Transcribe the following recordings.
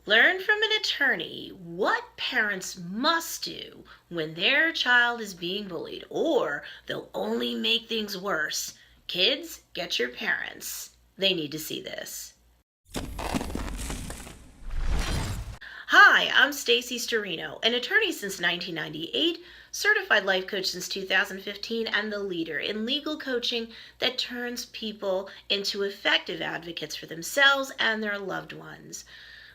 Learn from an attorney what parents must do when their child is being bullied, or they'll only make things worse. Kids, get your parents. They need to see this. Hi, I'm Stacey Storino, an attorney since 1998, certified life coach since 2015, and the leader in legal coaching that turns people into effective advocates for themselves and their loved ones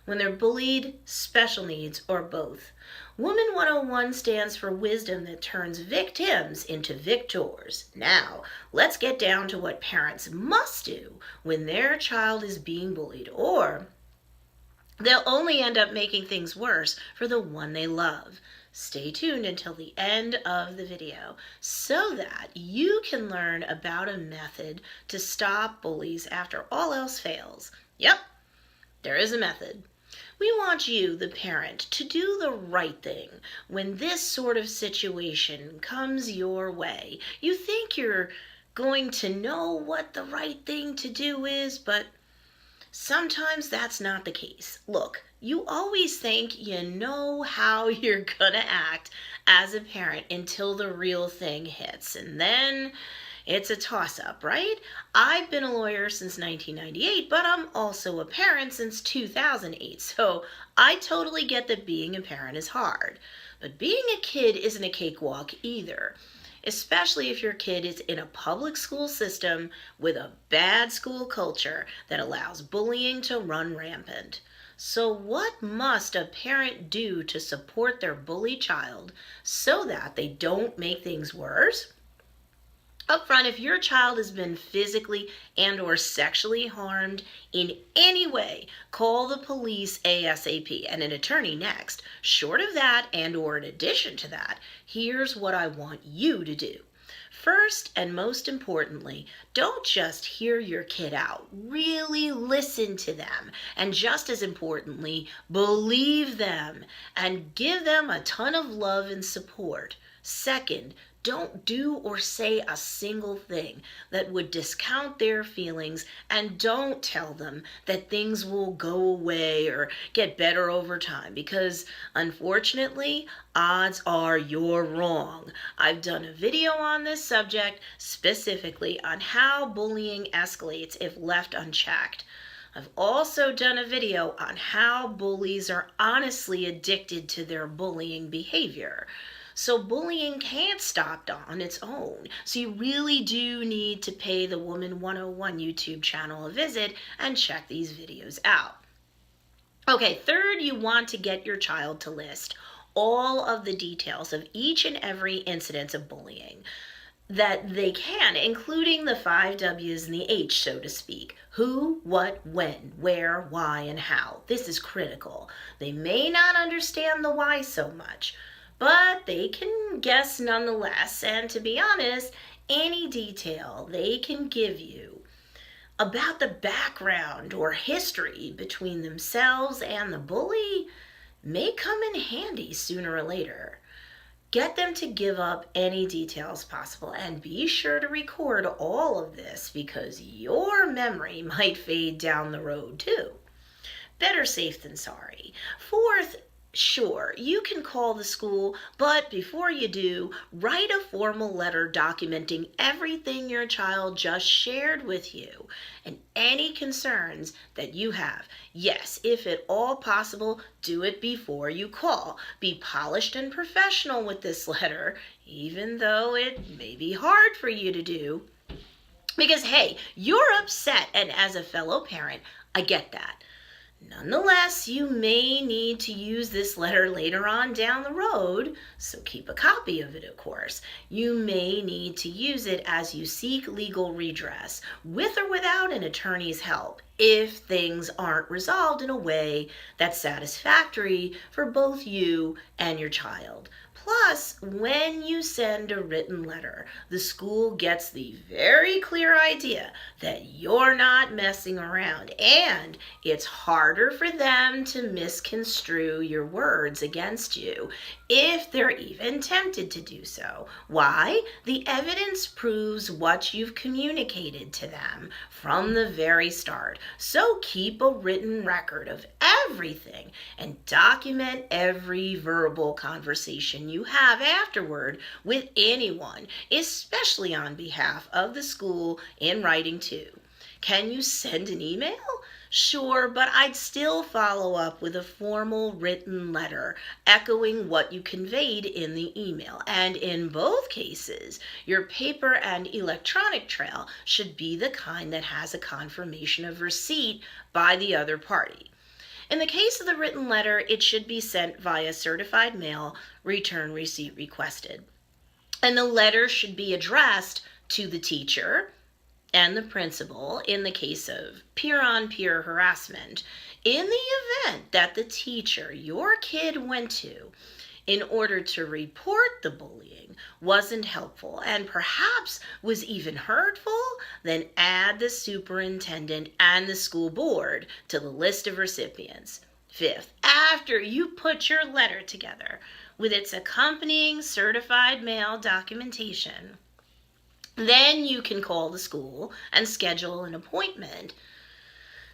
when they're bullied, special needs, or both. Woman 101 stands for wisdom that turns victims into victors. Now, let's get down to what parents must do when their child is being bullied, or they'll only end up making things worse for the one they love. Stay tuned until the end of the video so that you can learn about a method to stop bullies after all else fails. Yep, there is a method. We want you, the parent, to do the right thing when this sort of situation comes your way. You think you're going to know what the right thing to do is, but sometimes that's not the case. Look, you always think you know how you're gonna act as a parent until the real thing hits, and then it's a toss-up, right? I've been a lawyer since 1998, but I'm also a parent since 2008, so I totally get that being a parent is hard. But being a kid isn't a cakewalk either, especially if your kid is in a public school system with a bad school culture that allows bullying to run rampant. So what must a parent do to support their bullied child so that they don't make things worse? Up front, if your child has been physically and or sexually harmed in any way, call the police ASAP and an attorney next. Short of that and or in addition to that, here's what I want you to do. First and most importantly, don't just hear your kid out. Really listen to them. And just as importantly, believe them and give them a ton of love and support. Second, don't do or say a single thing that would discount their feelings, and don't tell them that things will go away or get better over time, because unfortunately, odds are you're wrong. I've done a video on this subject specifically on how bullying escalates if left unchecked. I've also done a video on how bullies are honestly addicted to their bullying behavior. So bullying can't stop on its own. So you really do need to pay the Woman 101 YouTube channel a visit and check these videos out. Okay, third, you want to get your child to list all of the details of each and every incident of bullying that they can, including the 5 W's and the H, so to speak. Who, what, when, where, why, and how. This is critical. They may not understand the why so much, but they can guess nonetheless. And to be honest, any detail they can give you about the background or history between themselves and the bully may come in handy sooner or later. Get them to give up any details possible, and be sure to record all of this because your memory might fade down the road too. Better safe than sorry. Fourth, sure, you can call the school, but before you do, write a formal letter documenting everything your child just shared with you and any concerns that you have. Yes, if at all possible, do it before you call. Be polished and professional with this letter, even though it may be hard for you to do. Because, hey, you're upset, and as a fellow parent, I get that. Nonetheless, you may need to use this letter later on down the road, so keep a copy of it, of course. You may need to use it as you seek legal redress, with or without an attorney's help, if things aren't resolved in a way that's satisfactory for both you and your child. Plus, when you send a written letter, the school gets the very clear idea that you're not messing around, and it's harder for them to misconstrue your words against you, if they're even tempted to do so. Why? The evidence proves what you've communicated to them from the very start. So keep a written record of everything and document every verbal conversation you have afterward with anyone, especially on behalf of the school, in writing too. Can you send an email? Sure, but I'd still follow up with a formal written letter echoing what you conveyed in the email. And in both cases, your paper and electronic trail should be the kind that has a confirmation of receipt by the other party. In the case of the written letter, it should be sent via certified mail, return receipt requested. And the letter should be addressed to the teacher and the principal in the case of peer-on-peer harassment. In the event that the teacher your kid went to in order to report the bullying wasn't helpful and perhaps was even hurtful, then add the superintendent and the school board to the list of recipients. Fifth, after you put your letter together with its accompanying certified mail documentation, then you can call the school and schedule an appointment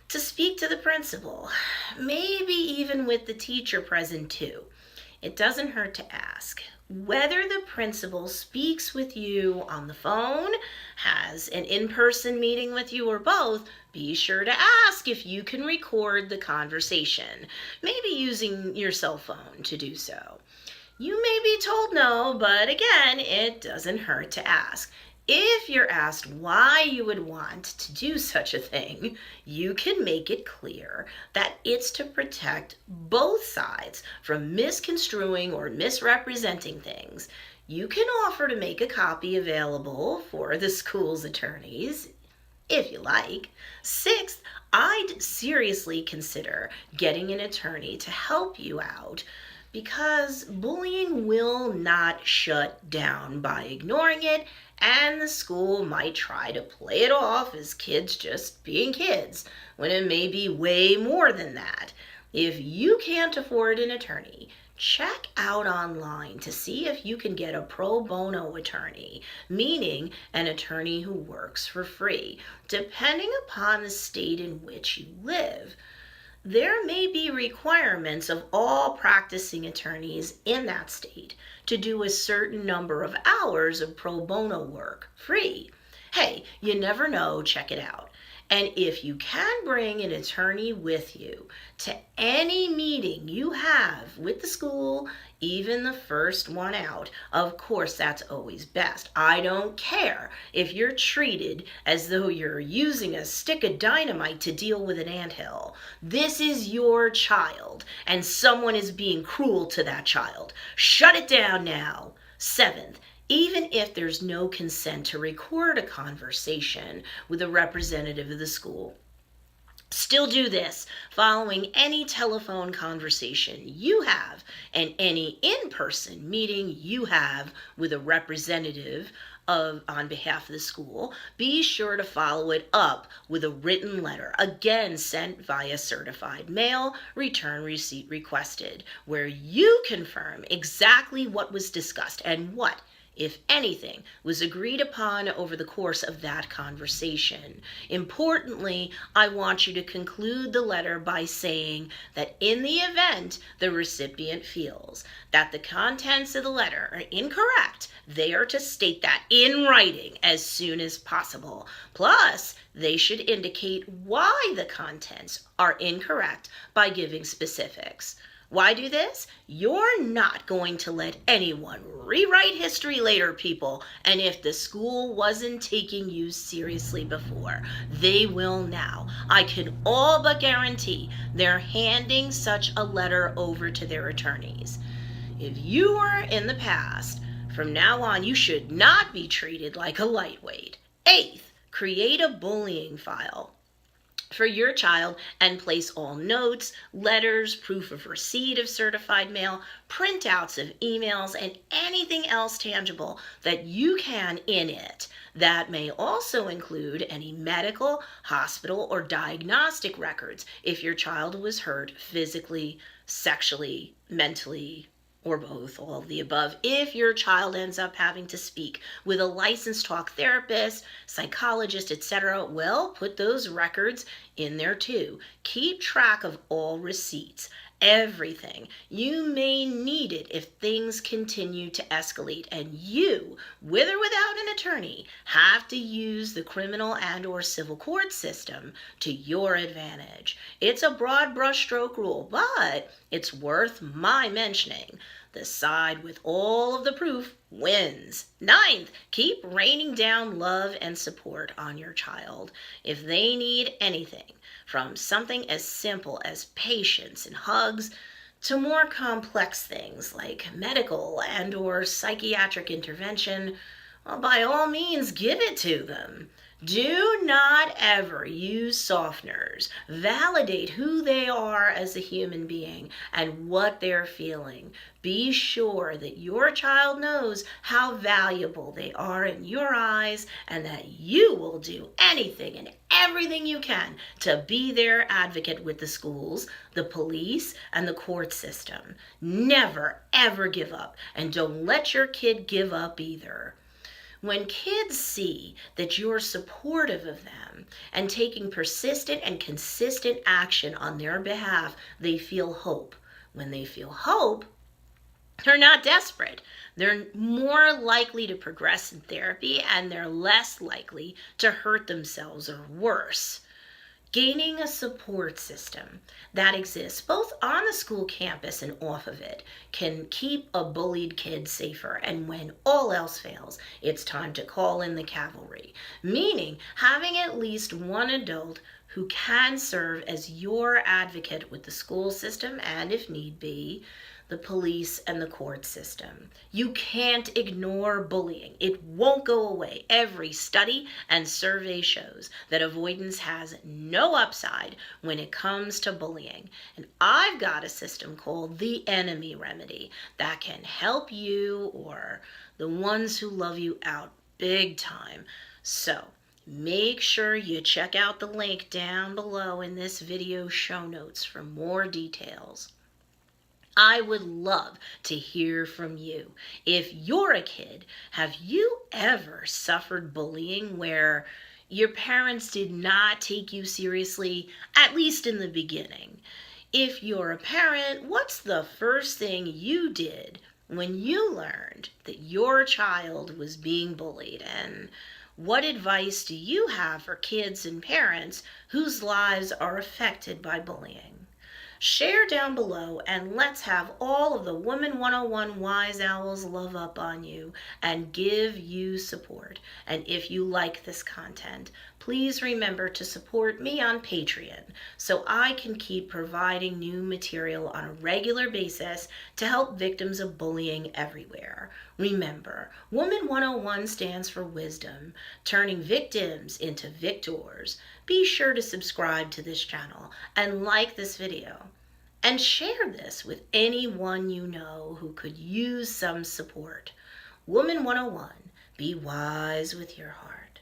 to speak to the principal, maybe even with the teacher present too. It doesn't hurt to ask. Whether the principal speaks with you on the phone, has an in-person meeting with you, or both, be sure to ask if you can record the conversation, maybe using your cell phone to do so. You may be told no, but again, it doesn't hurt to ask. If you're asked why you would want to do such a thing, you can make it clear that it's to protect both sides from misconstruing or misrepresenting things. You can offer to make a copy available for the school's attorneys, if you like. Sixth, I'd seriously consider getting an attorney to help you out, because bullying will not shut down by ignoring it, and the school might try to play it off as kids just being kids, when it may be way more than that. If you can't afford an attorney, check out online to see if you can get a pro bono attorney, meaning an attorney who works for free, depending upon the state in which you live. There may be requirements of all practicing attorneys in that state to do a certain number of hours of pro bono work free. Hey, you never know, check it out. And if you can bring an attorney with you to any meeting you have with the school, even the first one out, of course that's always best. I don't care if you're treated as though you're using a stick of dynamite to deal with an anthill. This is your child, and someone is being cruel to that child. Shut it down now. Seventh, even if there's no consent to record a conversation with a representative of the school, still do this following any telephone conversation you have and any in-person meeting you have with a representative on behalf of the school. Be sure to follow it up with a written letter, again sent via certified mail, return receipt requested, where you confirm exactly what was discussed and what, if anything, was agreed upon over the course of that conversation. Importantly, I want you to conclude the letter by saying that in the event the recipient feels that the contents of the letter are incorrect, they are to state that in writing as soon as possible. Plus, they should indicate why the contents are incorrect by giving specifics. Why do this? You're not going to let anyone rewrite history later, people. And if the school wasn't taking you seriously before, they will now. I can all but guarantee they're handing such a letter over to their attorneys. If you were in the past, from now on, you should not be treated like a lightweight. Eighth, create a bullying file for your child and place all notes, letters, proof of receipt of certified mail, printouts of emails, and anything else tangible that you can in it. That may also include any medical, hospital, or diagnostic records if your child was hurt physically, sexually, mentally, or both, all of the above. If your child ends up having to speak with a licensed talk therapist, psychologist, etc., well, put those records in there too. Keep track of all receipts, everything. You may need it if things continue to escalate, and you, with or without an attorney, have to use the criminal and or civil court system to your advantage. It's a broad brushstroke rule, but it's worth my mentioning. The side with all of the proof wins. Ninth, keep raining down love and support on your child. If they need anything, from something as simple as patience and hugs to more complex things like medical and or psychiatric intervention, well, by all means, give it to them. Do not ever use softeners. Validate who they are as a human being and what they're feeling. Be sure that your child knows how valuable they are in your eyes and that you will do anything and everything you can to be their advocate with the schools, the police, and the court system. Never, ever give up, and don't let your kid give up either. When kids see that you're supportive of them and taking persistent and consistent action on their behalf, they feel hope. When they feel hope, they're not desperate. They're more likely to progress in therapy, and they're less likely to hurt themselves or worse. Gaining a support system that exists both on the school campus and off of it can keep a bullied kid safer. And when all else fails, it's time to call in the cavalry, meaning having at least one adult who can serve as your advocate with the school system and, if need be, the police and the court system. You can't ignore bullying. It won't go away. Every study and survey shows that avoidance has no upside when it comes to bullying. And I've got a system called the Enemy Remedy that can help you or the ones who love you out big time. So make sure you check out the link down below in this video show notes for more details. I would love to hear from you. If you're a kid, have you ever suffered bullying where your parents did not take you seriously, at least in the beginning? If you're a parent, what's the first thing you did when you learned that your child was being bullied? And what advice do you have for kids and parents whose lives are affected by bullying? Share down below, and let's have all of the Woman 101 Wise Owls love up on you and give you support. And if you like this content, please remember to support me on Patreon so I can keep providing new material on a regular basis to help victims of bullying everywhere. Remember, Woman 101 stands for wisdom, turning victims into victors. Be sure to subscribe to this channel and like this video. And share this with anyone you know who could use some support. Woman 101, be wise with your heart.